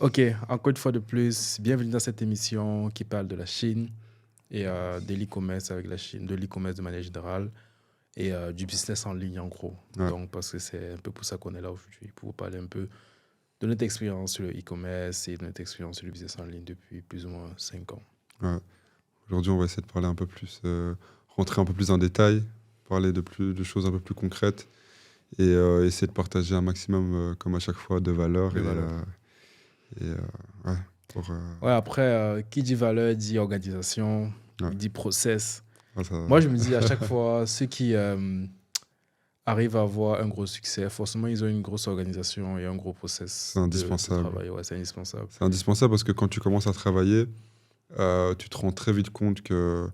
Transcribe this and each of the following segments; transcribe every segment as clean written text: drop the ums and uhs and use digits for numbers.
Ok, encore une fois de plus, bienvenue dans cette émission qui parle de la Chine et de l'e-commerce avec la Chine, de l'e-commerce de manière générale et du business en ligne en gros. Ouais. Donc, parce que c'est un peu pour ça qu'on est là aujourd'hui, pour vous parler un peu de notre expérience sur le e-commerce et de notre expérience sur le business en ligne depuis plus ou moins 5 ans. Ouais. Aujourd'hui, on va essayer de parler un peu plus, rentrer un peu plus en détail, parler de choses un peu plus concrètes et essayer de partager un maximum, comme à chaque fois, de valeurs. Ouais, pour, Ouais, après, qui dit valeur dit organisation, ouais. dit process. Ça, Moi, je me dis à chaque fois, ceux qui arrivent à avoir un gros succès, forcément, ils ont une grosse organisation et un gros process c'est de indispensable. travail. Ouais, c'est indispensable. C'est indispensable parce que quand tu commences à travailler, tu te rends très vite compte que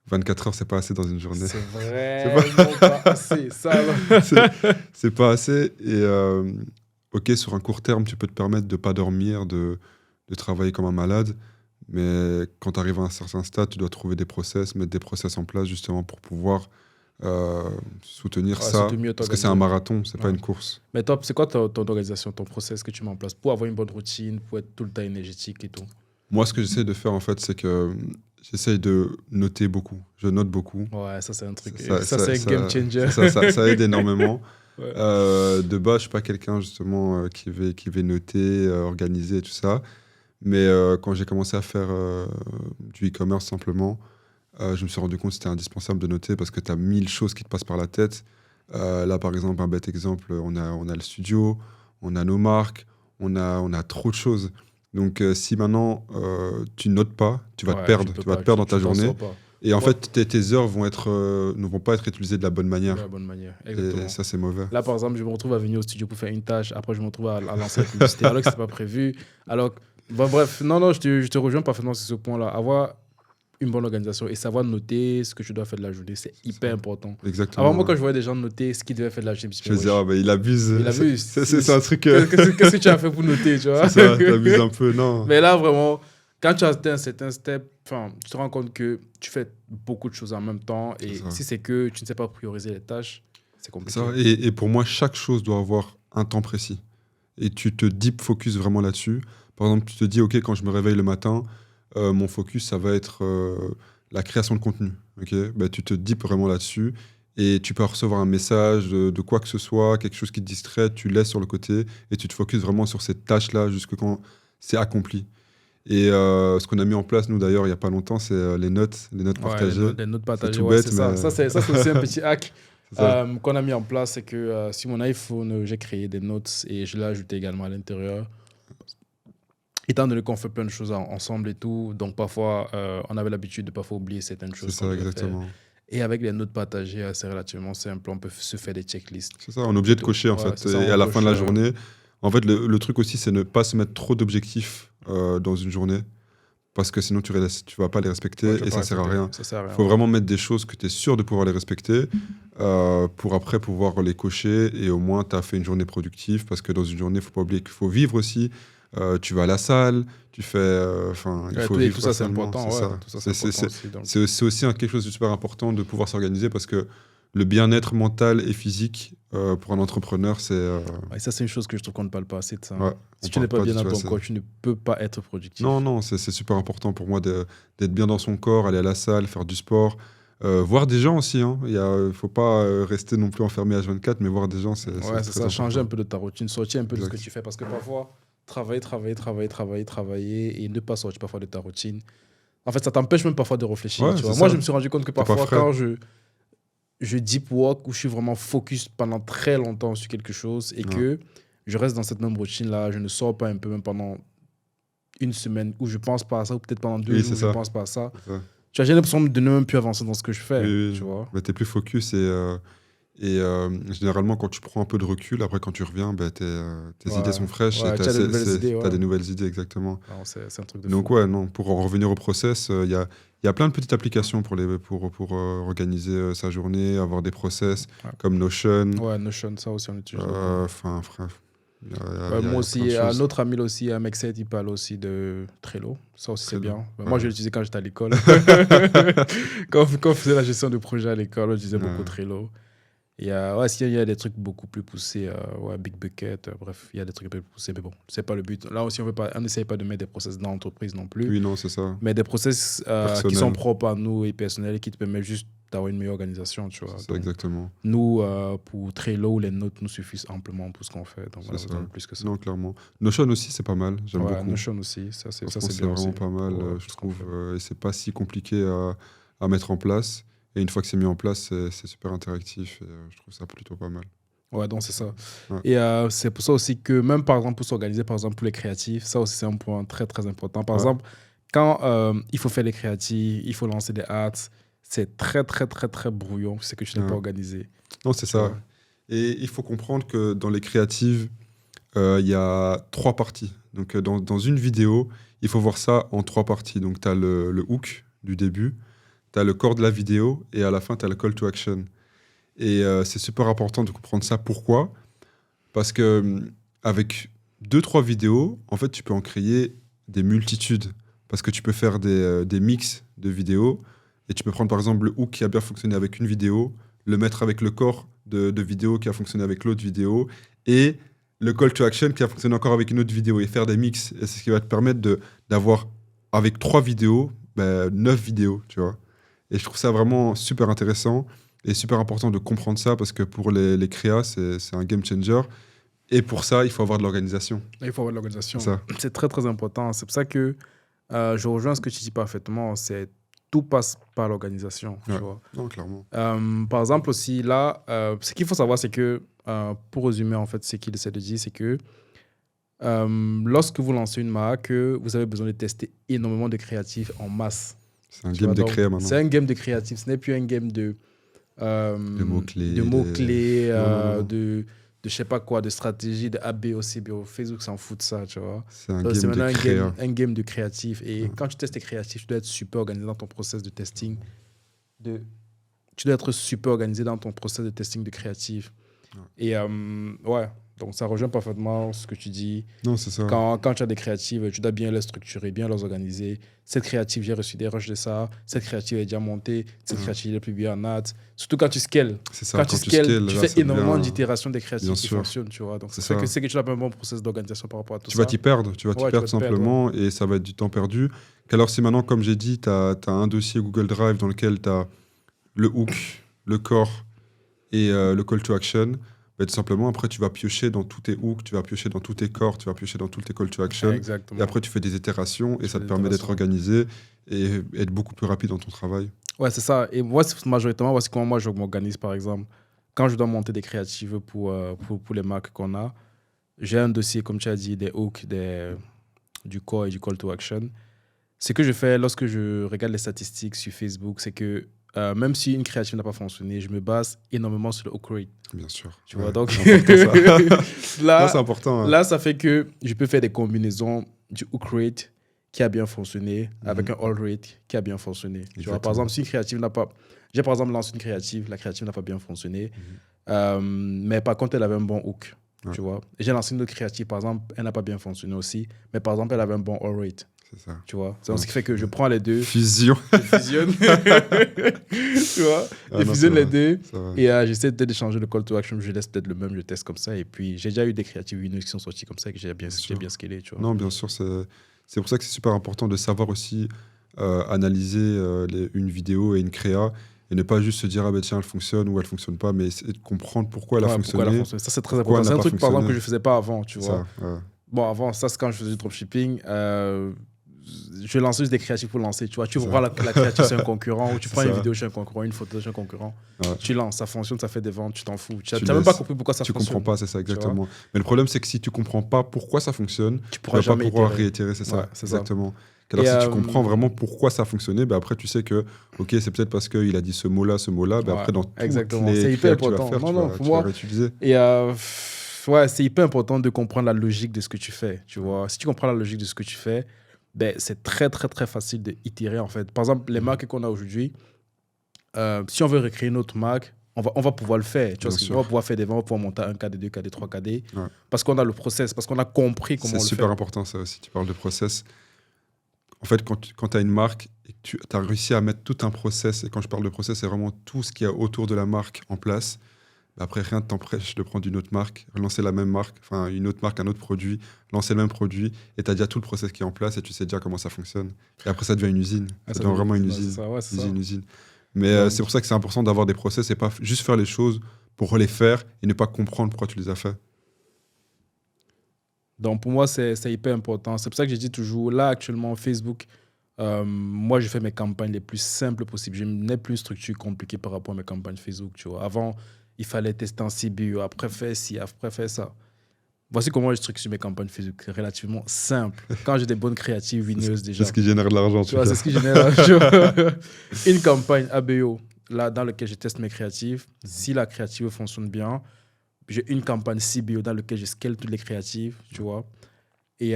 24 heures, c'est pas assez dans une journée. C'est vraiment pas assez, ça. Alors. C'est pas assez. Et ok, sur un court terme, tu peux te permettre de pas dormir, de travailler comme un malade. Mais quand tu arrives à un certain stade, tu dois trouver des process, mettre des process en place justement pour pouvoir soutenir Ouais, ça. surtout mieux Parce que c'est un t'organiser. marathon, c'est pas Ouais. une course. Mais top, c'est quoi ton organisation, ton process que tu mets en place pour avoir une bonne routine, pour être tout le temps énergétique et tout? Moi, ce que j'essaie de faire, en fait, c'est que j'essaie de noter beaucoup. Je note beaucoup. Ouais, ça c'est un truc. Ça, Ça c'est un game changer. ça aide énormément. Ouais. De base, je suis pas quelqu'un justement qui va noter, organiser et tout ça. Mais quand j'ai commencé à faire du e-commerce simplement, je me suis rendu compte que c'était indispensable de noter parce que tu as 1000 choses qui te passent par la tête. Là, par exemple, un bête exemple, on a le studio, on a nos marques, on a trop de choses. Donc, si maintenant tu notes pas, tu vas te Ouais, perdre. peux Tu vas pas, te perdre dans ta t'en journée. sors pas. Et en Ouais. fait, tes heures ne vont pas être utilisées de la bonne De manière. la bonne manière, exactement. Et ça, c'est mauvais. Là, par exemple, je me retrouve à venir au studio pour faire une tâche. Après, je me retrouve à lancer la publicité alors que c'était pas prévu. Alors, bon, bref, non, je te rejoins parfaitement sur ce point-là. Avoir une bonne organisation et savoir noter ce que tu dois faire de la journée, c'est hyper important. Exactement. Avant, moi, quand je voyais des gens noter ce qu'ils devaient faire de la journée, Je me disais, ah, bah, il abuse. Il abuse. C'est un truc. Qu'est-ce que tu as fait pour noter, tu vois? C'est ça, t'abuses un peu, non. Mais là, vraiment, quand tu as atteint un certain step, tu te rends compte que tu fais beaucoup de choses en même temps. Et ça. si c'est que tu ne sais pas prioriser les tâches, c'est compliqué. Ça, et pour moi, chaque chose doit avoir un temps précis. Et tu te deep focus vraiment là-dessus. Par exemple, tu te dis, OK, quand je me réveille le matin, mon focus, ça va être la création de contenu. Okay, bah, tu te deep vraiment là-dessus. Et tu peux recevoir un message de quoi que ce soit, quelque chose qui te distrait, tu laisses sur le côté et tu te focuses vraiment sur cette tâche-là jusqu'à quand c'est accompli. Et ce qu'on a mis en place, nous d'ailleurs, il n'y a pas longtemps, c'est les notes partagées. Les notes partagées, C'est tout ouais, bête, c'est ça. mais- Ça, c'est aussi un petit hack C'est ça. qu'on a mis en place. C'est que sur mon iPhone, j'ai créé des notes et je l'ai ajouté également à l'intérieur. Étant donné qu'on fait plein de choses ensemble et tout, donc parfois, on avait l'habitude de parfois oublier certaines C'est choses qu'on ça, devait faire. exactement. Et avec les notes partagées, c'est relativement simple. On peut se faire des checklists. C'est ça, on est obligé de cocher en Ouais, fait. c'est ça, Et on à la fin de la coche, journée, en fait, le truc aussi, c'est ne pas se mettre trop d'objectifs dans une journée. Parce que sinon, tu vas pas les respecter ouais, tu vas et pas ça sert à respecter. rien. Ça sert à Il rien. faut vraiment mettre des choses que tu es sûr de pouvoir les respecter pour après pouvoir les cocher et au moins tu as fait une journée productive parce que dans une journée, il faut pas oublier qu'il faut vivre aussi. Tu vas à la salle, tu fais. Enfin, il Ouais, faut vivre tout ça, c'est personnellement, important. c'est Ouais, ça. tout ça, c'est important aussi. Donc. C'est aussi quelque chose de super important de pouvoir s'organiser parce que le bien-être mental et physique pour un entrepreneur, c'est. Ouais, ça, c'est une chose que je trouve qu'on ne parle pas assez de ça. Ouais, Si on tu n'es parle pas bien du dans tout ton assez. corps, tu ne peux pas être productif. Non, c'est super important pour moi d'être bien dans son corps, aller à la salle, faire du sport, voir des gens aussi. Hein. Il faut pas rester non plus enfermé H24, mais voir des gens, c'est Ouais, très c'est ça, changer un important. peu de ta routine, sortir un peu de ce que Exact. tu fais. Parce que parfois, travailler et ne pas sortir parfois de ta routine. En fait, ça t'empêche même parfois de réfléchir. Ouais, Tu vois. c'est Moi, ça. je me suis rendu compte que T'es pas parfois, frais. quand je deep work, où je suis vraiment focus pendant très longtemps sur quelque chose et Ouais. que je reste dans cette même routine-là, je ne sors pas un peu même pendant une semaine où je pense pas à ça, ou peut-être pendant 2 Oui, jours où c'est je ça. pense pas à ça. C'est ça. Tu vois, j'ai l'impression de ne même plus avancer dans ce que je fais. Oui, Tu vois. bah, t'es plus focus et généralement, quand tu prends un peu de recul, après, quand tu reviens, bah, tes Ouais. idées sont fraîches Ouais, et tu as de nouvelles idées. t'as Ouais. des nouvelles idées, exactement. Non, c'est un truc de Donc, fou. ouais, non, pour en revenir au process, il y a plein de petites applications pour organiser sa journée, avoir des process Ouais. comme Notion. Ouais, Notion, ça aussi, on utilise. Enfin, frère, il y a Ouais, plein de moi aussi, un choses. autre ami là aussi, un mec 7, il parle aussi de Trello. Ça aussi, c'est Trello, bien. Moi, ouais. je l'utilisais quand j'étais à l'école. Quand on faisait la gestion de projet à l'école, on utilisait beaucoup Ouais. Trello. Ouais, s'il y a des trucs beaucoup plus poussés, ouais, Big Bucket, bref, il y a des trucs un peu plus poussés, mais bon, c'est pas le but. Là aussi, on n'essaye pas de mettre des process dans l'entreprise non plus, Oui, non, c'est ça. mais des process qui sont Personnel. propres à nous et personnels et qui te permettent juste d'avoir une meilleure organisation, tu vois. C'est ça, Donc, exactement. nous, pour Trello, les notes nous suffisent amplement pour ce qu'on fait. Donc, voilà, C'est vous ça. avez plus que ça. Non, clairement. Notion aussi, c'est pas mal. J'aime Ouais, beaucoup. Notion aussi, ça c'est Franchement, c'est bien vraiment aussi. pas mal, Ouais, je ce qu'on trouve. fait. Et c'est pas si compliqué à mettre en place. Et une fois que c'est mis en place, c'est super interactif. Et je trouve ça plutôt pas mal. Ouais, donc c'est ça. Ouais. Et c'est pour ça aussi que même par exemple pour s'organiser, par exemple pour les créatifs, ça aussi c'est un point très très important. Par Ouais. exemple, quand il faut faire les créatifs, il faut lancer des ads, c'est très très très très brouillon, c'est que tu n'es Ouais. pas organisé. Non, c'est Tu ça. vois. Et il faut comprendre que dans les créatives, il y a 3 parties. Donc, dans une vidéo, il faut voir ça en 3 parties. Donc, tu as le hook du début, tu as le corps de la vidéo, et à la fin, tu as le call to action. Et c'est super important de comprendre ça. Pourquoi ? Parce que avec 2-3 vidéos, en fait, tu peux en créer des multitudes. Parce que tu peux faire des mix de vidéos. Et tu peux prendre, par exemple, le hook qui a bien fonctionné avec une vidéo, le mettre avec le corps de vidéo qui a fonctionné avec l'autre vidéo, et le call to action qui a fonctionné encore avec une autre vidéo, et faire des mix. Et c'est ce qui va te permettre d'avoir, avec 3 vidéos, 9 vidéos, tu vois. Et je trouve ça vraiment super intéressant et super important de comprendre ça, parce que pour les créas, c'est un game changer. Et pour ça, il faut avoir de l'organisation. Il faut avoir de l'organisation. C'est ça. C'est très très important. C'est pour ça que je rejoins ce que tu dis parfaitement. Tout passe par l'organisation. Ouais. Tu vois. Non, clairement. Par exemple aussi, là, ce qu'il faut savoir, c'est que, pour résumer, en fait, ce qu'il essaie de dire, c'est que lorsque vous lancez une marque, vous avez besoin de tester énormément de créatifs en masse. C'est un Tu game vois, de donc, créa maintenant. c'est un game de créatifs, ce n'est plus un game de mots-clés, de mots-clés, Non. de je sais pas quoi, de stratégie, de A, B, O, C, B, O. Facebook s'en fout de ça, tu vois. C'est un Donc, c'est game de maintenant créa. un game de créatif. Et Ouais. quand tu testes tes créatifs, tu dois être super organisé dans ton process de testing. Tu dois être super organisé dans ton process de testing de créatif. Ouais. Et ouais, donc ça rejoint parfaitement ce que tu dis. Non, c'est ça. Quand tu as des créatives, tu dois bien les structurer, bien les organiser. Cette créative, j'ai reçu des rushs de ça. Cette créative est déjà montée. Cette créative est publiée en ads. Surtout quand tu scales. C'est ça. Quand tu scales, tu là, fais ça énormément devient- d'itérations des créatives Bien qui sûr. fonctionnent, tu vois. Donc C'est c'est ça ça. que c'est que tu as un bon process d'organisation par rapport à tout Tu ça. vas t'y perdre. Tu vas t'y Ouais, tu perdre vas te perdre, simplement, et ça va être du temps perdu. Qu'alors, si maintenant, comme j'ai dit, tu as un dossier Google Drive dans lequel tu as le hook, le core et le call to action, tout simplement, après, tu vas piocher dans tous tes hooks, tu vas piocher dans tous tes cores, tu vas piocher dans tous tes call to action. Exactement. Et après, tu fais des itérations, et Tu ça fais te des permet d'être itérations. organisé et être beaucoup plus rapide dans ton travail. Ouais, c'est ça. Et moi, majoritairement, voici comment moi je m'organise, par exemple. Quand je dois monter des créatives pour les marques qu'on a, j'ai un dossier, comme tu as dit, des hooks, du core et du call to action. Ce que je fais lorsque je regarde les statistiques sur Facebook, c'est que même si une créative n'a pas fonctionné, je me base énormément sur le hook rate. Bien sûr. Tu vois, Ouais, donc c'est important, ça. là, Non, c'est important. Hein. là, ça fait que je peux faire des combinaisons du hook rate qui a bien fonctionné avec un all rate qui a bien fonctionné. Tu vois, par Exactement. exemple, si une créative n'a pas... J'ai par exemple lancé une créative, la créative n'a pas bien fonctionné, mais par contre, elle avait un bon hook. Ouais. Tu vois. Et j'ai lancé une autre créative, par exemple, elle n'a pas bien fonctionné aussi, mais par exemple, elle avait un bon all rate. C'est ça. Tu vois. C'est ce qui fait que je prends les deux, Fusion. je fusionne, tu vois, Ah je non, fusionne c'est les vrai, deux. c'est vrai. Et j'essaie peut-être de changer le call to action, je laisse peut-être le même, je teste comme ça. Et puis, j'ai déjà eu des créatives winners qui sont sortis comme ça et que j'ai bien scalé, tu vois. Non, bien sûr, c'est pour ça que c'est super important de savoir aussi analyser une vidéo et une créa, et ne pas juste se dire, ah ben tiens, elle fonctionne ou elle fonctionne pas, mais essayer de comprendre pourquoi elle a Ouais, fonctionné. pourquoi elle a fonctionné. Ça, c'est très pourquoi important. elle C'est n'a un pas truc, par exemple, que fonctionné. je faisais pas avant, tu C'est vois. ça, ouais. Bon, avant, ça, c'est quand je faisais du dropshipping. Je lançais juste des créatifs pour lancer, tu vois. Tu C'est vois la créative, c'est un concurrent, ou tu C'est prends une ça. vidéo chez un concurrent, une photo chez un concurrent. Ouais. Tu lances, ça fonctionne, ça fait des ventes, tu t'en fous. Tu Tu n'as même laisses. pas compris pourquoi ça Tu fonctionne. comprends pas, c'est ça, exactement. Mais le problème, c'est que si tu comprends pas pourquoi ça fonctionne, Tu tu pourras vas pas jamais pouvoir itérer. réitérer, c'est ça, Ouais, c'est ça. exactement. Alors, Et, si tu comprends vraiment pourquoi ça a fonctionné, après, tu sais que, ok, c'est peut-être parce qu'il a dit ce mot-là, Ouais, après, dans toutes exactement. les C'est hyper créas que tu vas important. faire, Non, tu non, vas, pour tu moi- vas réutiliser. Et ouais, c'est hyper important de comprendre la logique de ce que tu fais, tu vois. Si tu comprends la logique de ce que tu fais, c'est très, très, très facile d'itérer, en fait. Par exemple, les marques qu'on a aujourd'hui, si on veut recréer une autre marque, on va pouvoir le faire. Tu vois, Bien sûr. on va pouvoir faire des ventes, on va pouvoir monter un KD, 2 KD, 3 KD. Ouais. Parce qu'on a le process, parce qu'on a compris comment on C'est le super fait. important, ça aussi. Tu parles de process. En fait, quand tu as une marque et que tu as réussi à mettre tout un process, et quand je parle de process, c'est vraiment tout ce qu'il y a autour de la marque en place, Après, rien ne t'empêche de prendre une autre marque, relancer la même marque, enfin une autre marque, un autre produit, lancer le même produit, et tu as déjà tout le process qui est en place et tu sais déjà comment ça fonctionne. Et après, ça devient une usine. Ça devient vraiment une usine. C'est ça. Une usine. Mais c'est pour ça que c'est important d'avoir des process et pas juste faire les choses pour les faire et ne pas comprendre pourquoi tu les as fait. Donc, pour moi, c'est hyper important. C'est pour ça que je dis toujours, là, actuellement, Facebook, moi, je fais mes campagnes les plus simples possibles. Je n'ai plus une structure compliquée par rapport à mes campagnes Facebook. Tu vois. Avant, il fallait tester en CBU, après faire ci, après faire ça. Voici comment je structure mes campagnes Facebook. C'est relativement simple. Quand j'ai des bonnes créatives, winners déjà. C'est ce qui génère de l'argent. Tu vois, c'est ce qui génère de l'argent. Une campagne ABO, là, dans laquelle je teste mes créatives. Si la créative fonctionne bien, j'ai une campagne CBO dans laquelle je scale toutes les créatives, tu vois. Et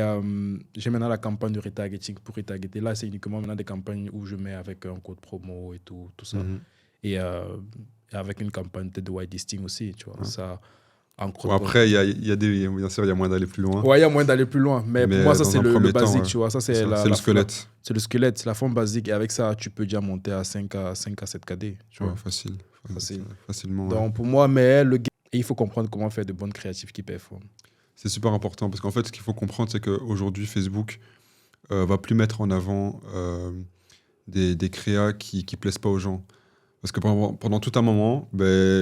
j'ai maintenant la campagne de retargeting pour retargeter. Là, c'est uniquement maintenant des campagnes où je mets avec un code promo et tout ça. Et avec une campagne de whitelisting aussi, tu vois. Ça, bon, après, bien sûr, il y a moyen d'aller plus loin. Ouais, il y a moyen d'aller plus loin. Mais pour moi, ça, c'est le basique, ouais. tu vois. Ça, c'est le squelette. C'est le squelette, c'est la forme basique. Et avec ça, tu peux déjà monter à 5 à 7 KD. Tu vois. Facilement. Donc, ouais. Pour moi, mais il faut comprendre comment faire de bonnes créatives qui performent. C'est super important parce qu'en fait, ce qu'il faut comprendre, c'est qu'aujourd'hui, Facebook va plus mettre en avant des créas qui plaisent pas aux gens. Parce que pendant tout un moment,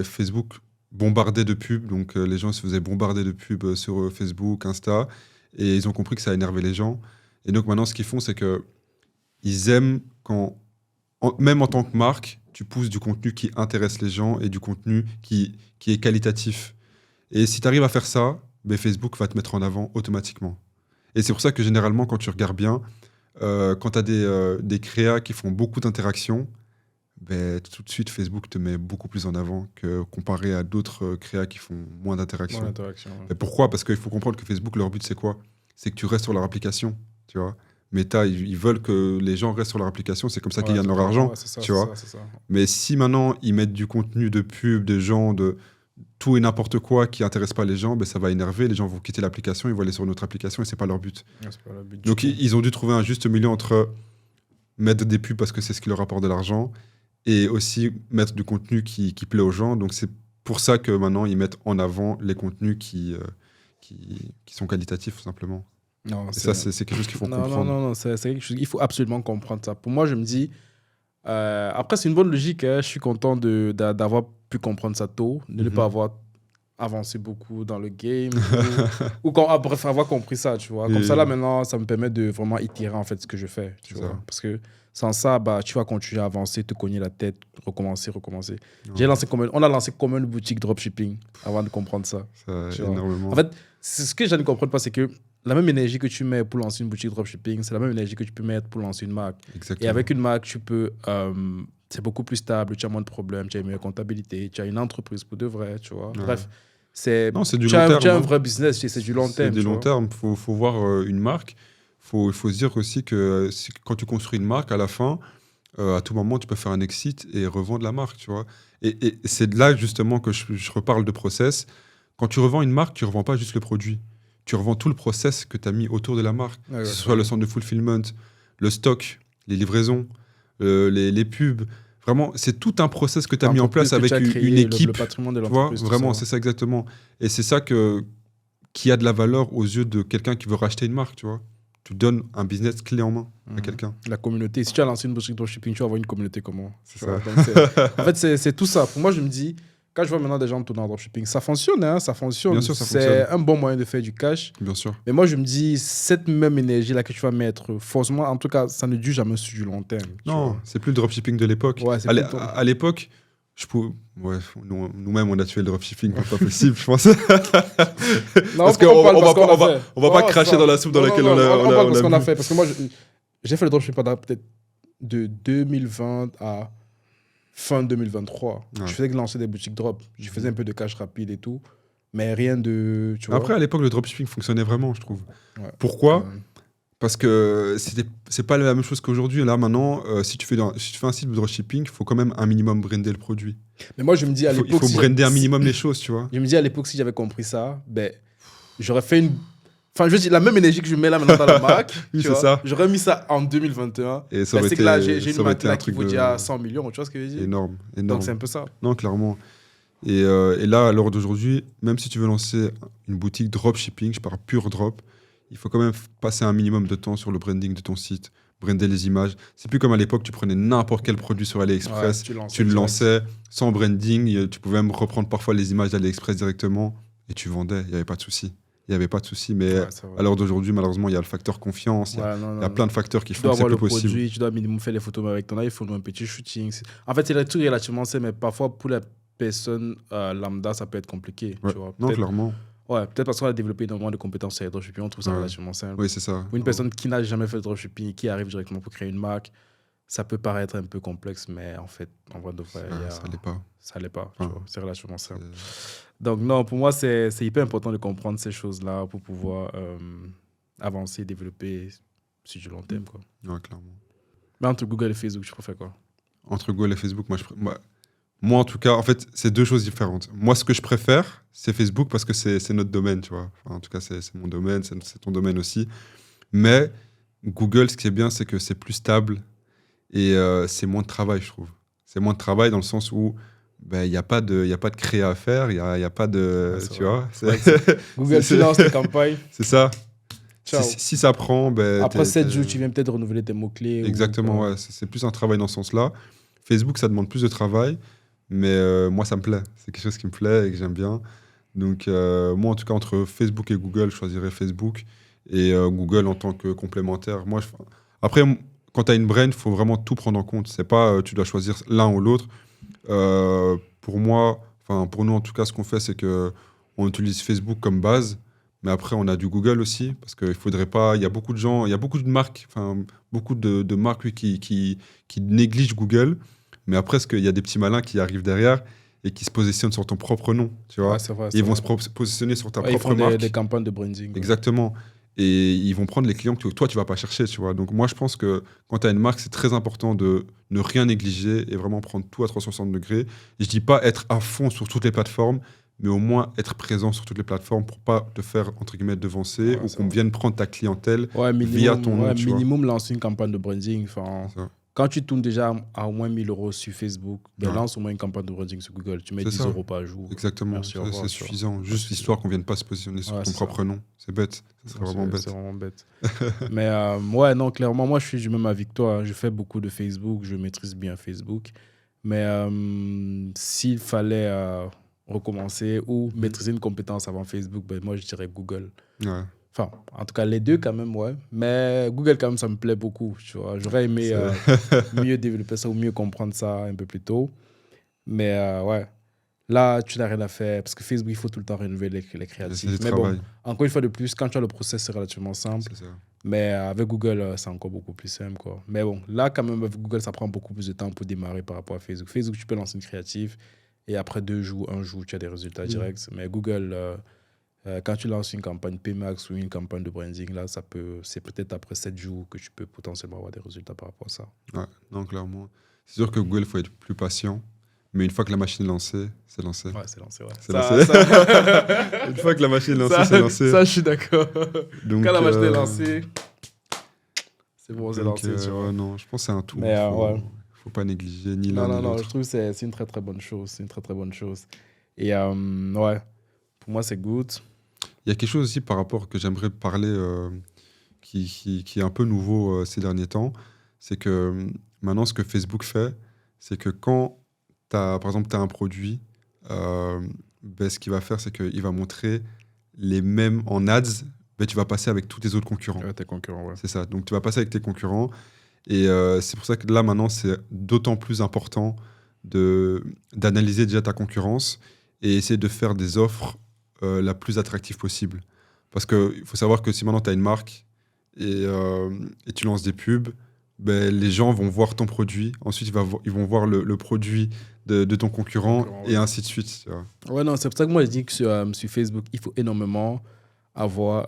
Facebook bombardait de pubs, donc les gens se faisaient bombarder de pubs sur Facebook, Insta, et ils ont compris que ça énervait les gens. Et donc maintenant, ce qu'ils font, c'est qu'ils aiment quand, même en tant que marque, tu pousses du contenu qui intéresse les gens et du contenu qui est qualitatif. Et si tu arrives à faire ça, Facebook va te mettre en avant automatiquement. Et c'est pour ça que généralement, quand tu regardes bien, quand tu as des créas qui font beaucoup d'interactions, tout de suite, Facebook te met beaucoup plus en avant que comparé à d'autres créas qui font moins d'interactions. Ouais. Pourquoi ? Parce qu'il faut comprendre que Facebook, leur but, c'est quoi ? C'est que tu restes sur leur application, tu vois. Meta, ils veulent que les gens restent sur leur application, c'est comme ça qu'ils gagnent leur argent, tu vois. Ça. Mais si maintenant, ils mettent du contenu de pub, de gens, de tout et n'importe quoi qui n'intéresse pas les gens, ça va énerver, les gens vont quitter l'application, ils vont aller sur une autre application et c'est pas leur but. Donc ils ont dû trouver un juste milieu entre mettre des pubs parce que c'est ce qui leur apporte de l'argent et aussi mettre du contenu qui plaît aux gens. Donc c'est pour ça que maintenant ils mettent en avant les contenus qui sont qualitatifs tout simplement. Non, c'est quelque chose qu'il faut comprendre. Non, c'est quelque chose, il faut absolument comprendre ça. Pour moi, je me dis, après c'est une bonne logique, hein, je suis content d'avoir pu comprendre ça tôt, de ne pas avoir avancé beaucoup dans le game, ou bref, avoir compris ça, tu vois. Comme ça, là, maintenant, ça me permet de vraiment itérer, en fait, ce que je fais, tu vois. Parce que sans ça, tu vas continuer à avancer, te cogner la tête, recommencer. On a lancé comme une boutique dropshipping avant de comprendre ça. Énormément. En fait, ce que je ne comprends pas, c'est que la même énergie que tu mets pour lancer une boutique dropshipping, c'est la même énergie que tu peux mettre pour lancer une marque. Exactement. Et avec une marque, tu peux... c'est beaucoup plus stable, tu as moins de problèmes, tu as une meilleure comptabilité, tu as une entreprise pour de vrai, tu vois. Ouais. Bref, c'est du long terme. Tu as un vrai business, c'est du long terme. C'est du long terme. Il faut voir une marque. Il faut se dire aussi que quand tu construis une marque, à la fin, à tout moment, tu peux faire un exit et revendre la marque, tu vois. Et c'est là, justement, que je reparle de process. Quand tu revends une marque, tu ne revends pas juste le produit. Tu revends tout le process que tu as mis autour de la marque. Que ce soit le centre de fulfillment, le stock, les livraisons, les pubs. Vraiment, c'est tout un process que tu as mis en place avec une équipe. Le patrimoine de l'entreprise. Vraiment, c'est ça exactement. Et c'est ça qui a de la valeur aux yeux de quelqu'un qui veut racheter une marque, tu vois. Tu donnes un business clé en main à quelqu'un. La communauté. Si tu as lancé une boutique de dropshipping, tu vas avoir une communauté comment ? C'est ça. Donc, en fait, c'est tout ça. Pour moi, je me dis, quand je vois maintenant des gens tourner en dropshipping, ça fonctionne, hein, ça fonctionne. Bien sûr, ça fonctionne. C'est un bon moyen de faire du cash. Bien sûr. Mais moi, je me dis, cette même énergie-là que tu vas mettre, forcément, en tout cas, ça ne dure jamais sur du long terme. Non, c'est plus le dropshipping de l'époque. Ouais, à l'époque, nous-mêmes, on a tué le dropshipping, c'est pas possible, je pense. Parce qu'on va pas cracher dans la soupe dans laquelle on a parle parce qu'on a fait. Parce que moi, j'ai fait le dropshipping pendant peut-être de 2020 à fin 2023. Ouais. Je faisais que lancer des boutiques drop. Je faisais un peu de cash rapide et tout. Mais rien de... Tu vois. Après, à l'époque, le dropshipping fonctionnait vraiment, je trouve. Ouais. Pourquoi ? Parce que c'est pas la même chose qu'aujourd'hui. Là, maintenant, si tu fais un site de dropshipping, il faut quand même un minimum brander le produit. Mais moi, je me dis à l'époque... Il faut brander un minimum les choses, tu vois. Je me dis à l'époque, si j'avais compris ça, j'aurais fait une... Enfin, je veux dire, la même énergie que je mets là maintenant dans la marque, oui, c'est ça. J'aurais mis ça en 2021. Et ça aurait c'est que là, j'ai une marque là qui vaut déjà 100 millions, tu vois ce que je veux dire ? Énorme. Donc, c'est un peu ça. Non, clairement. Et là, à l'heure d'aujourd'hui, même si tu veux lancer une boutique dropshipping, je parle pur drop, il faut quand même passer un minimum de temps sur le branding de ton site, brander les images. C'est plus comme à l'époque, tu prenais n'importe quel produit sur Ouais, AliExpress, tu lances tu le direct. lançais sans branding, tu pouvais même reprendre parfois les images d'AliExpress directement et tu vendais, il n'y avait pas de souci. Il n'y avait pas de souci, mais Ouais, c'est vrai. à l'heure d'aujourd'hui, malheureusement, il y a le facteur confiance, Ouais, non, il y a non. plein de facteurs qui Tu font dois que c'est avoir plus le possible. produit, tu dois minimum faire les photos avec ton iPhone ou un petit shooting. En fait, c'est des trucs relativement simples, mais parfois pour la personne lambda, ça peut être compliqué. Ouais. Tu vois. Non, clairement. Peut-être parce qu'on a développé énormément de compétences sur le dropshipping, on trouve ça Ouais. relativement simple. Oui, c'est ça. Pour une personne qui n'a jamais fait de dropshipping et qui arrive directement pour créer une marque, ça peut paraître un peu complexe, mais en fait, en vrai de vrai, Ça l'est pas. ça l'est pas. Enfin, Tu vois. C'est relativement simple. c'est- Donc, non, pour moi, c'est hyper important de comprendre ces choses-là pour pouvoir avancer, développer sur du long terme. Quoi. Ouais, clairement. Mais entre Google et Facebook, tu préfères quoi? Entre Google et Facebook, moi, en tout cas, en fait, c'est deux choses différentes. Moi, ce que je préfère, c'est Facebook parce que c'est notre domaine, tu vois. Enfin, en tout cas, c'est mon domaine, c'est ton domaine aussi. Mais Google, ce qui est bien, c'est que c'est plus stable et c'est moins de travail, je trouve. C'est moins de travail dans le sens où ben, il n'y a pas de créa à faire, il y a pas de... Ouais, c'est tu vrai. vois C'est vrai que Google, tu lances tes campagnes. C'est ça. Ciao. Si ça prend, ben, Après 7 jours, tu viens peut-être renouveler tes mots-clés. Exactement, ouais. C'est plus un travail dans ce sens-là. Facebook, ça demande plus de travail, mais moi, ça me plaît. C'est quelque chose qui me plaît et que j'aime bien. Donc, moi, en tout cas, entre Facebook et Google, je choisirais Facebook et Google en tant que complémentaire. Après, quand tu as une brand, il faut vraiment tout prendre en compte. C'est pas tu dois choisir l'un ou l'autre. Pour moi, enfin, pour nous, en tout cas, ce qu'on fait, c'est que on utilise Facebook comme base. Mais après, on a du Google aussi, parce qu'il faudrait pas. Il y a beaucoup de gens, il y a beaucoup de marques, enfin, beaucoup de marques oui, qui négligent Google. Mais après, il y a des petits malins qui arrivent derrière et qui se positionnent sur ton propre nom, tu vois. Ouais, c'est vrai. Et ils vont se positionner sur ta Ouais, ils propre font marque. des campagnes de branding. Ouais. Exactement. Et ils vont prendre les clients que toi, tu vas pas chercher, tu vois. Donc, moi, je pense que quand tu as une marque, c'est très important de ne rien négliger et vraiment prendre tout à 360 degrés. Et je dis pas être à fond sur toutes les plateformes, mais au moins être présent sur toutes les plateformes pour pas te faire, entre guillemets, devancer Ouais, ou c'est qu'on vrai. vienne prendre ta clientèle Ouais, via ton nom, tu vois. minimum lancer une campagne de branding. Enfin, C'est ça. quand tu tournes déjà à au moins 1000 euros sur Facebook, ben Ouais. lance au moins une campagne de branding sur Google. Tu mets C'est 10 ça. euros par jour. Exactement. Merci, au revoir, C'est tu vois. suffisant. Juste histoire qu'on vienne pas se positionner sur Ouais, ton c'est ça. propre nom. C'est bête. Ça serait vraiment bête. C'est vraiment bête. Mais ouais, non, clairement, moi, je suis du même avec toi. Je fais beaucoup de Facebook. Je maîtrise bien Facebook. Mais s'il fallait recommencer ou maîtriser une compétence avant Facebook, ben, moi, je dirais Google. Ouais. Enfin, en tout cas, les deux quand même, ouais. Mais Google, quand même, ça me plaît beaucoup, tu vois. J'aurais aimé mieux développer ça ou mieux comprendre ça un peu plus tôt. Mais ouais, là, tu n'as rien à faire parce que Facebook, il faut tout le temps renouveler les C'est créatifs. du Mais travail. bon, encore une fois de plus, quand tu as le process, c'est relativement simple. C'est ça. Mais avec Google, c'est encore beaucoup plus simple, quoi. Mais bon, là, quand même, avec Google, ça prend beaucoup plus de temps pour démarrer par rapport à Facebook. Facebook, tu peux lancer une créative et après 2 jours, 1 jour, tu as des résultats directs. Mais Google, quand tu lances une campagne PMAX ou une campagne de branding, là, c'est peut-être après 7 jours que tu peux potentiellement avoir des résultats par rapport à ça. Ouais, non, clairement. C'est sûr que Google, il faut être plus patient. Mais une fois que la machine est lancée, c'est lancé. Ouais, c'est lancé, ouais. C'est lancé. Une fois que la machine est lancée, c'est lancé. Ça, je suis d'accord. Donc, Quand la machine est lancée, c'est bon, c'est donc, lancé, tu vois. ouais, non, je pense que c'est un tout. Mais, ouais. Faut pas négliger ni l'un Non, ni non, l'autre. je trouve que c'est une très, très bonne chose. C'est une très, très bonne chose. Et ouais, pour moi, c'est good. Il y a quelque chose aussi par rapport que j'aimerais parler qui est un peu nouveau ces derniers temps. C'est que maintenant, ce que Facebook fait, c'est que quand, par exemple, tu as un produit, ben, ce qu'il va faire, c'est qu'il va montrer les mêmes en ads, ben, tu vas passer avec tous tes autres concurrents. Tes concurrents, ouais. C'est ça. Donc, tu vas passer avec tes concurrents. Et c'est pour ça que là, maintenant, c'est d'autant plus important d'analyser déjà ta concurrence et essayer de faire des offres la plus attractive possible. Parce qu'il faut savoir que si maintenant tu as une marque et tu lances des pubs, ben, les gens vont voir ton produit. Ensuite, ils vont voir le produit de ton concurrent ouais. et ainsi de suite. Tu vois. Ouais, non, c'est pour ça que moi, je dis que sur Facebook, il faut énormément avoir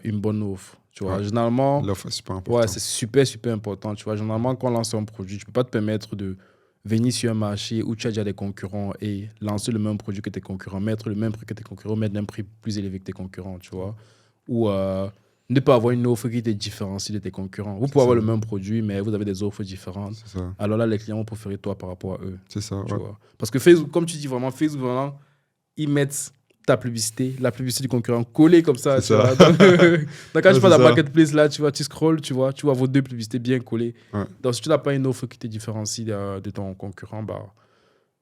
une bonne offre. Tu vois, Ouais. généralement, L'offre est super important. ouais, c'est super, super important. Tu vois, généralement, quand on lance un produit, tu peux pas te permettre de venir sur un marché où tu as déjà des concurrents et lancer le même produit que tes concurrents, mettre le même prix que tes concurrents, mettre un prix plus élevé que tes concurrents, tu vois. Ou ne pas avoir une offre qui te différencie de tes concurrents. Vous pouvez avoir le même produit, mais vous avez des offres différentes. C'est ça. Alors là, les clients vont préférer toi par rapport à eux. C'est ça, Tu ouais. vois. Parce que Facebook, comme tu dis vraiment, Facebook, vraiment, ils mettent ta publicité, la publicité du concurrent collée comme ça. C'est Tu vois. ça. Donc, quand Ouais, tu c'est passes à ça. Marketplace, là, tu vois, tu scrolls, tu vois vos deux publicités bien collées. Ouais. Donc, si tu n'as pas une offre qui te différencie de ton concurrent, bah,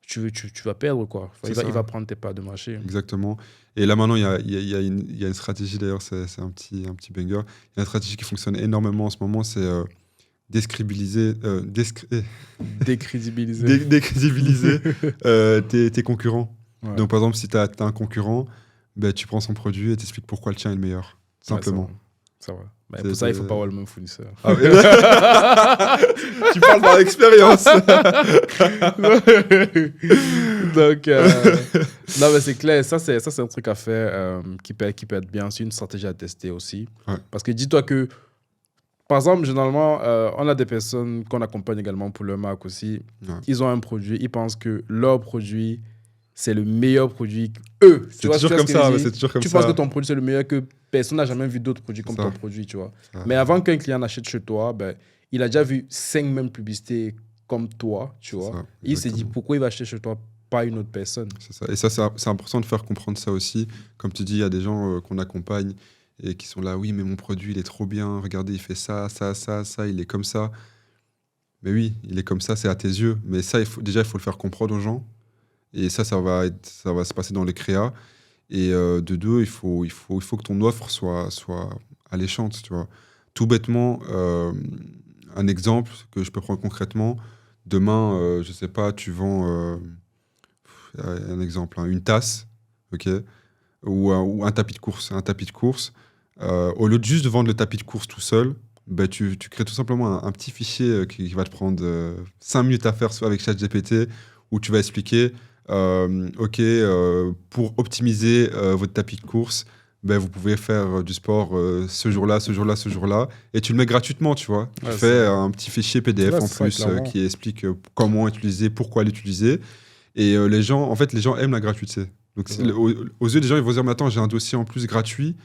tu vas perdre, quoi. Enfin, C'est ça. il va prendre tes parts de marché. Exactement. Et là, maintenant, il y a une stratégie, d'ailleurs, c'est un petit banger. Il y a une stratégie qui fonctionne énormément en ce moment, c'est décrédibiliser décrédibiliser tes concurrents. Ouais. Donc, par exemple, si tu as un concurrent, ben, tu prends son produit et t'expliques pourquoi le tien est le meilleur. Simplement. Ouais, ça va. Mais C'est- pour ça, il ne faut c'est- pas avoir le même fournisseur. Ah, ouais. Tu parles par expérience. Donc, non, mais c'est clair. Ça, c'est un truc à faire qui peut être bien. C'est une stratégie à tester aussi. Ouais. Parce que dis-toi que, par exemple, généralement, on a des personnes qu'on accompagne également pour leur marque aussi. Ouais. Ils ont un produit, ils pensent que leur produit, c'est le meilleur produit eux. C'est toujours comme ça. C'est toujours comme Tu ça. penses que ton produit, c'est le meilleur, que personne n'a jamais vu d'autres produits comme Ça. ton produit, tu vois. Ça. Mais avant qu'un client achète chez toi, ben, il a déjà vu 5 mêmes publicités comme toi, tu vois. Ça, Et il s'est dit, exactement. pourquoi il va acheter chez toi, pas une autre personne? C'est ça. Et ça, c'est important de faire comprendre ça aussi. Comme tu dis, il y a des gens qu'on accompagne et qui sont là, oui, mais mon produit, il est trop bien. Regardez, il fait ça, ça, ça, ça, il est comme ça. Mais oui, il est comme ça, c'est à tes yeux. Mais ça, déjà, il faut le faire comprendre aux gens. Et ça va se passer dans les créas. Et de deux, il faut que ton offre soit alléchante, tu vois. Tout bêtement, un exemple que je peux prendre concrètement. Demain, je sais pas, tu vends un exemple, hein, une tasse, ok, ou un tapis de course. Un tapis de course. Au lieu de juste vendre le tapis de course tout seul, ben, tu crées tout simplement un petit fichier qui va te prendre 5 minutes à faire soit avec ChatGPT, où tu vas expliquer, ok, pour optimiser votre tapis de course, ben, vous pouvez faire du sport ce jour-là, ce jour-là, ce jour-là, et tu le mets gratuitement, tu vois. Ouais, Tu fais un petit fichier PDF Ouais, en c'est ça, plus clairement. qui explique comment utiliser, pourquoi l'utiliser. Et les gens aiment la gratuité. Donc, C'est ça. aux yeux des gens, ils vont dire, mais attends, j'ai un dossier en plus gratuit.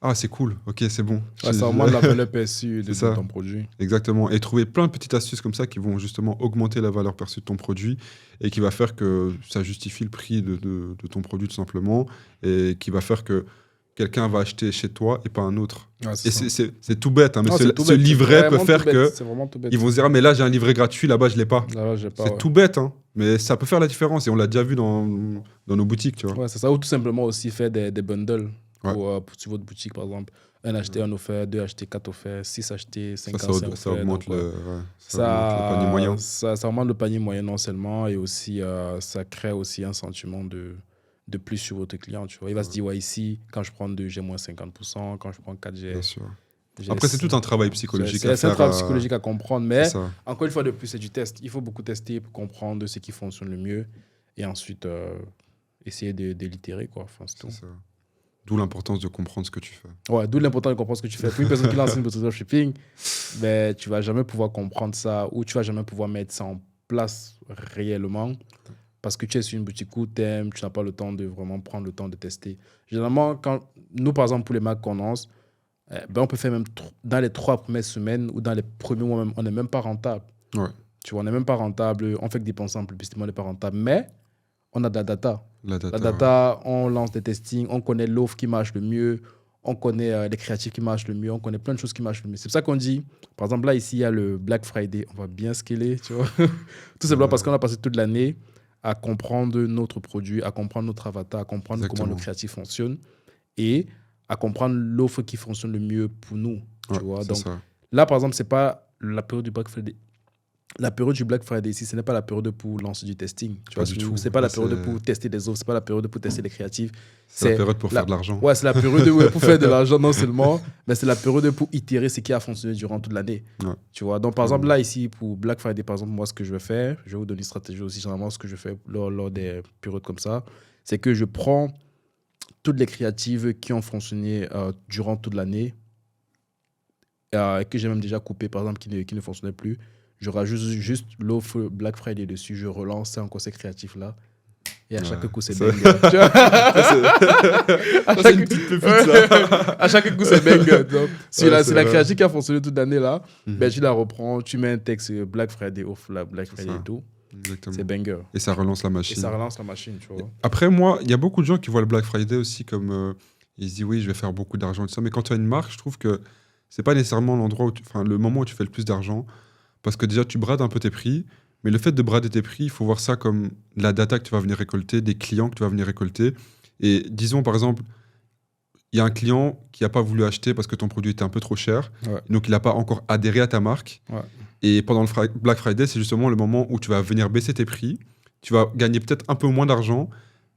Ah, c'est cool, ok, c'est bon. Ouais, ça augmente la valeur perçue de C'est ça. ton produit. Exactement. Et trouver plein de petites astuces comme ça qui vont justement augmenter la valeur perçue de ton produit et qui va faire que ça justifie le prix de ton produit tout simplement et qui va faire que quelqu'un va acheter chez toi et pas un autre. Ouais, Et ça. c'est tout bête, hein, mais Non, c'est tout ce bête, livret c'est peut vraiment faire tout bête, que c'est vraiment tout bête. ils vont se dire, ah, mais là j'ai un livret gratuit, là-bas je l'ai pas. Là, j'ai pas, C'est ouais. tout bête, hein, mais ça peut faire la différence et on l'a déjà vu dans nos boutiques, tu vois. Ouais, c'est ça. Ou tout simplement aussi faire des bundles Ouais. pour sur votre boutique, par exemple. Un acheté, un offert, 2 achetés, 4 offerts, 6 achetés, 5 Ça, achetés. ça augmente donc, ouais. ça augmente le panier moyen. Ça augmente le panier moyen non seulement, et aussi ça crée aussi un sentiment de plus sur votre client. Tu vois. Il va se dire, ouais, ici, quand je prends 2, j'ai moins 50%. Quand je prends 4, j'ai. Bien sûr. Après, c'est tout un travail psychologique à C'est un faire. travail psychologique à comprendre, mais C'est ça. encore une fois de plus, c'est du test. Il faut beaucoup tester pour comprendre ce qui fonctionne le mieux et ensuite essayer de l'itérer, quoi. Enfin, c'est tout. C'est ça. D'où l'importance de comprendre ce que tu fais. Ouais, d'où l'important de comprendre ce que tu fais. Pour une personne qui lance une boutique de dropshipping, ben, tu vas jamais pouvoir comprendre ça ou tu vas jamais pouvoir mettre ça en place réellement parce que tu es sur une boutique court terme, tu n'as pas le temps de vraiment prendre le temps de tester. Généralement, quand nous, par exemple, pour les marques qu'on lance, ben, on peut faire même dans les 3 premières semaines ou dans les premiers mois même, on n'est même pas rentable. Ouais. Tu vois, on n'est même pas rentable, on fait que dépenser en publicité, on n'est pas rentable, mais on a de la data. La data. La data, on lance des testings, on connaît l'offre qui marche le mieux, on connaît les créatifs qui marchent le mieux, on connaît plein de choses qui marchent le mieux. C'est pour ça qu'on dit, par exemple, là, ici, il y a le Black Friday, on va bien scaler, tu vois. Tout simplement parce qu'on a passé toute l'année à comprendre notre produit, à comprendre notre avatar, à comprendre Exactement. comment le créatif fonctionne et à comprendre l'offre qui fonctionne le mieux pour nous. Tu vois. C'est Donc ça. là, par exemple, c'est pas la période du Black Friday. La période du Black Friday ici, ce n'est pas la période pour lancer du testing. Tu Pas vois, du tout. c'est pas Là, la période c'est- pour tester des offres, c'est pas la période pour tester des créatifs. C'est la période pour faire de l'argent. Ouais, c'est la période pour faire de l'argent non seulement, mais c'est la période pour itérer ce qui a fonctionné durant toute l'année. Ouais. Tu vois, donc par exemple là ici pour Black Friday, par exemple, moi ce que je vais faire, je vais vous donner une stratégie aussi généralement ce que je fais lors des périodes comme ça, c'est que je prends toutes les créatives qui ont fonctionné durant toute l'année et que j'ai même déjà coupé par exemple qui ne fonctionnaient plus. Je rajoute juste l'offre Black Friday dessus, je relance encore ces créatifs-là Et à chaque coup, c'est ça- banger. Tu vois? À Ça, c'est chaque- une petite pépite, ça. à chaque coup, c'est banger. Donc, Ouais, c'est c'est la vrai. création qui a fonctionné toute l'année là. Mhm. Ben, tu la reprends, tu mets un texte Black Friday, off la Black Friday ça. et tout. Exactement. C'est banger. Et ça relance la Et machine. ça relance la machine, tu vois. Après, moi, il y a beaucoup de gens qui voient le Black Friday aussi comme ils se disent oui, je vais faire beaucoup d'argent et tout ça. Mais quand tu as une marque, je trouve que c'est pas nécessairement l'endroit où enfin, le moment où tu fais le plus d'argent. Parce que déjà, tu brades un peu tes prix. Mais le fait de brader tes prix, il faut voir ça comme de la data que tu vas venir récolter, des clients que tu vas venir récolter. Et disons, par exemple, il y a un client qui n'a pas voulu acheter parce que ton produit était un peu trop cher. Ouais. Donc, il n'a pas encore adhéré à ta marque. Ouais. Et pendant le Black Friday, c'est justement le moment où tu vas venir baisser tes prix. Tu vas gagner peut-être un peu moins d'argent.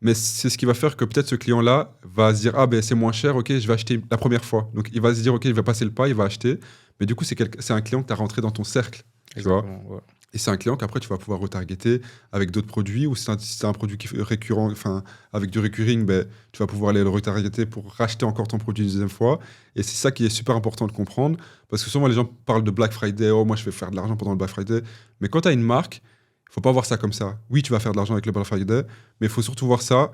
Mais c'est ce qui va faire que peut-être ce client-là va se dire ah ben c'est moins cher, ok, je vais acheter la première fois. Donc il va se dire ok, il va passer le pas, il va acheter. Mais du coup c'est un client que tu as rentré dans ton cercle, tu vois. Exactement, ouais. Et c'est un client qu'après tu vas pouvoir retargeter avec d'autres produits ou si c'est un produit qui est récurrent, enfin avec du recurring, ben, tu vas pouvoir aller le retargeter pour racheter encore ton produit une deuxième fois. Et c'est ça qui est super important de comprendre parce que souvent les gens parlent de Black Friday, oh moi je vais faire de l'argent pendant le Black Friday. Mais quand tu as une marque, il faut pas voir ça comme ça. Oui, tu vas faire de l'argent avec le Black Friday, mais il faut surtout voir ça,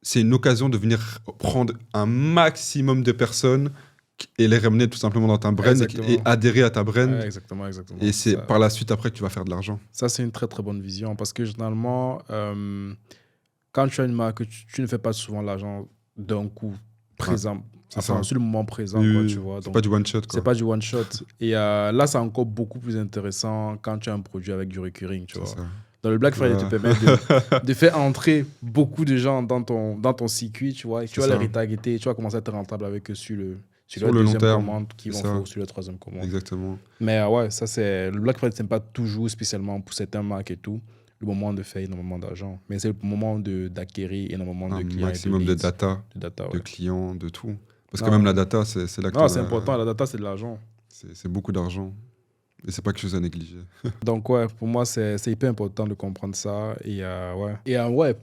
c'est une occasion de venir prendre un maximum de personnes et les ramener tout simplement dans ta brand Exactement. et adhérer à ta brand. Ouais, exactement. Et c'est Ça- par la suite après que tu vas faire de l'argent. Ça, c'est une très très bonne vision parce que généralement, quand tu as une marque, tu ne fais pas souvent l'argent d'un coup présent, c'est enfin, ça. sur le moment présent, Oui, quoi, oui, tu vois. c'est Donc, pas du one shot. Quoi. c'est pas du one shot. Et là, c'est encore beaucoup plus intéressant quand tu as un produit avec du recurring, tu vois. C'est ça. Dans le Black Friday, Ouais. te permet de faire entrer beaucoup de gens dans ton circuit, tu vois, et tu C'est vas ça. les retargeter, tu vas commencer à être rentable avec eux sur Sur la le long deuxième terme, commande qui c'est vont ça. faire sur la troisième commande. Exactement. Mais ouais, ça c'est le Black Friday, c'est pas toujours spécialement pour certains marques et tout le moment de faire énormément d'argent, mais c'est le moment d'acquérir énormément de Un clients maximum et de leads, data, de data, de ouais. clients, de tout. Parce Non, que même la data, c'est là que Non, tu c'est as- important, la data c'est de l'argent. c'est beaucoup d'argent. Et c'est pas quelque chose à négliger. Donc ouais, pour moi c'est hyper important de comprendre ça ouais,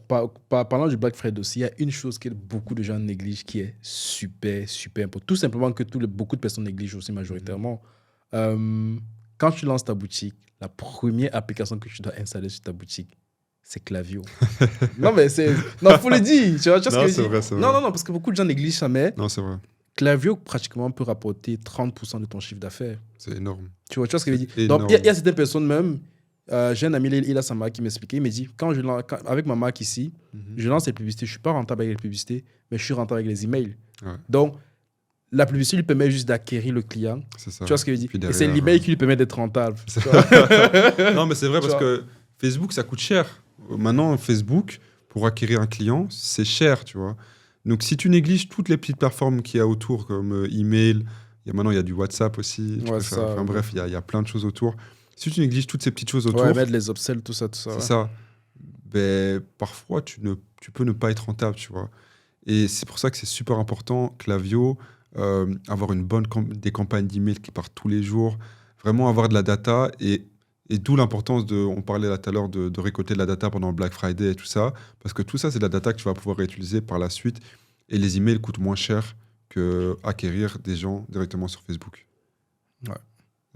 parlant du Black Friday aussi, il y a une chose que beaucoup de gens négligent qui est super super important. Tout simplement que beaucoup de personnes négligent aussi majoritairement. Quand tu lances ta boutique, la première application que tu dois installer sur ta boutique, c'est Klaviyo. Non mais faut le dire, tu vois ce que Non, je c'est dis? vrai, c'est Non vrai. non parce que beaucoup de gens négligent ça, mais Non, c'est vrai. Klaviyo pratiquement peut rapporter 30% de ton chiffre d'affaires. C'est énorme. Tu vois ce que je veux C'est dire? Donc, il y énorme. a certaines personnes même, j'ai un ami, il a sa marque qui m'expliquait, il me dit, avec ma marque ici, je lance les publicités, je ne suis pas rentable avec les publicités, mais je suis rentable avec les emails. Ouais. Donc, la publicité lui permet juste d'acquérir le client. C'est ça. Tu vois ce que je veux Puis dire? Et c'est derrière, l'email qui lui permet d'être rentable. C'est- Tu vois? Non, mais c'est vrai Tu parce vois. que Facebook, ça coûte cher. Maintenant, Facebook, pour acquérir un client, c'est cher, tu vois. Donc, si tu négliges toutes les petites plateformes qu'il y a autour, comme email, maintenant, il y a du WhatsApp aussi. Tu Ouais, peux ça, faire- enfin, ouais. bref, il y a plein de choses autour. Si tu négliges toutes ces petites choses autour, Ouais, mettre les upsells, tout ça. c'est Ouais. ça. Ben, parfois, tu peux ne pas être rentable, tu vois. Et c'est pour ça que c'est super important, Klaviyo, avoir des campagnes d'email qui partent tous les jours, vraiment avoir de la data et d'où l'importance on parlait là tout à l'heure de récolter de la data pendant le Black Friday et tout ça, parce que tout ça, c'est de la data que tu vas pouvoir réutiliser par la suite et les emails coûtent moins cher que acquérir des gens directement sur Facebook. Ouais.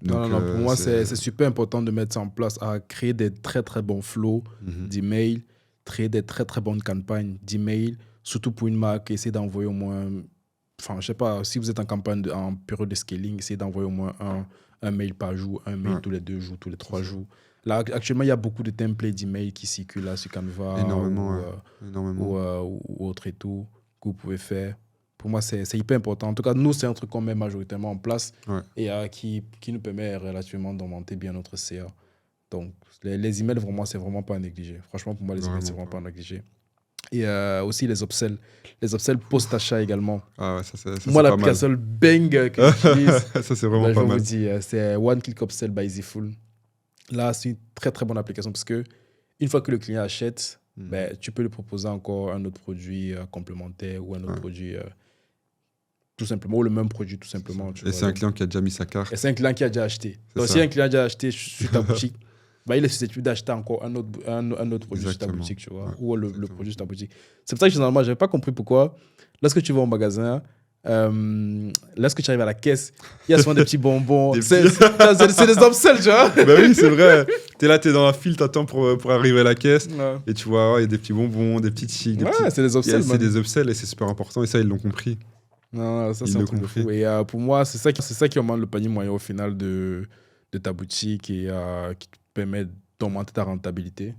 Donc, Non, pour moi, c'est super important de mettre ça en place, à créer des très très bons flows Mhm. d'emails, créer des très très bonnes campagnes d'emails, surtout pour une marque, essayer d'envoyer au moins, enfin, je sais pas, si vous êtes en campagne, en période de scaling, essayez d'envoyer au moins un mail par jour, un mail Ouais. tous les 2 jours, tous les 3 jours. Là, actuellement, il y a beaucoup de templates d'emails qui circulent là sur Canva Énormément, ou, ouais. Énormément. ou autre et tout, que vous pouvez faire. Pour moi, c'est hyper important. En tout cas, nous, c'est un truc qu'on met majoritairement en place Ouais. et qui nous permet relativement d'augmenter bien notre CA. Donc, les emails, vraiment, c'est vraiment pas à négliger. Franchement, pour moi, les emails, Vraiment c'est vraiment pas. pas à négliger. Et aussi les upsells. Les upsells post-achat également. Ah ouais, ça, c'est Moi, pas mal. l'application banger que j'utilise, Ça, c'est vraiment ben, je pas vais mal. vous dire, c'est One Click Upsell by Easyful. Là, c'est une très, très bonne application parce que une fois que le client achète, ben, tu peux lui proposer encore un autre produit complémentaire ou un autre Ouais. produit tout simplement, ou le même produit tout simplement. Tu Et vois. c'est un Donc, client qui a déjà mis sa carte. et c'est un client qui a déjà acheté. C'est Donc, ça. si un client a déjà acheté sur ta boutique, bah, il est susceptible d'acheter encore un autre produit sur ta Exactement. boutique, tu vois, Ouais, ou le exactement. produit sur ta boutique. C'est pour ça que généralement, je n'avais pas compris pourquoi, lorsque tu vas au magasin, lorsque tu arrives à la caisse, il y a souvent des petits bonbons. Des C'est petits- c'est des upsells, tu vois. Bah oui, c'est vrai. T'es là, t'es dans la file, t'attends pour arriver à la caisse. Ouais, Et tu vois, il y a des petits bonbons, des petites chics, des petits... c'est des upsells, C'est man. des upsells et c'est super important. Et ça, ils l'ont compris. Non, ça, Ils c'est un l'ont truc de compris. fou. Et pour moi, c'est ça qui augmente le panier moyen au final de ta boutique et qui te permet d'augmenter ta rentabilité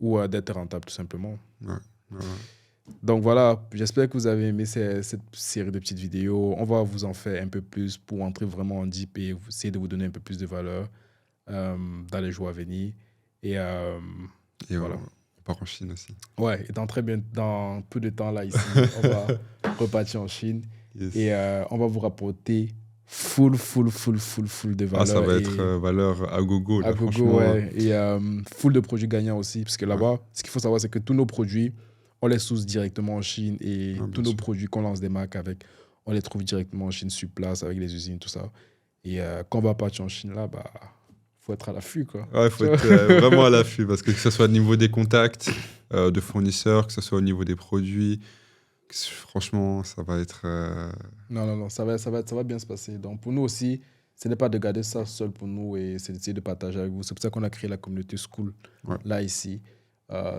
ou d'être rentable, tout simplement. Ouais. Donc voilà, j'espère que vous avez aimé cette série de petites vidéos. On va vous en faire un peu plus pour entrer vraiment en deep et essayer de vous donner un peu plus de valeur dans les jours à venir. Et Et voilà. on part en Chine aussi. Ouais, et dans peu de temps là ici, on va repartir en Chine Yes. et on va vous rapporter full de valeur. Ah, ça va et- être valeur à gogo, là, à gogo, franchement. ouais. Et full de produits gagnants aussi. Parce que là-bas, ce qu'il faut savoir, c'est que tous nos produits, on les source directement en Chine. Et bien tous nos sûr. produits qu'on lance des marques avec, on les trouve directement en Chine sur place avec les usines, tout ça. Et quand on va partir en Chine, là, faut être à l'affût, quoi. Ouais, il faut être vraiment à l'affût parce que ce soit au niveau des contacts de fournisseurs, que ce soit au niveau des produits, franchement, ça va être. Non, ça va bien se passer. Donc, pour nous aussi, ce n'est pas de garder ça seul pour nous et c'est d'essayer de partager avec vous. C'est pour ça qu'on a créé la communauté School, Ouais. là, ici.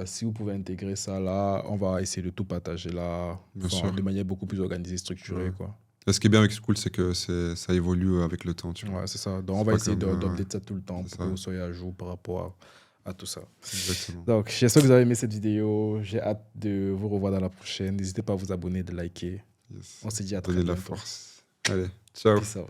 Si vous pouvez intégrer ça là, on va essayer de tout partager là, Bien sûr. de manière beaucoup plus organisée, structurée, Ouais. quoi. Et ce qui est bien avec School, c'est que ça évolue avec le temps. Tu vois. Ouais, c'est ça. Donc, C'est on va pas essayer comme, d'update ça tout le temps c'est pour ça. que vous soyez à jour par rapport à tout ça. Exactement. Donc, j'espère que vous avez aimé cette vidéo. J'ai hâte de vous revoir dans la prochaine. N'hésitez pas à vous abonner, de liker. Yes. On se dit à très Donner de la bientôt. force. Allez, ciao. Peace out.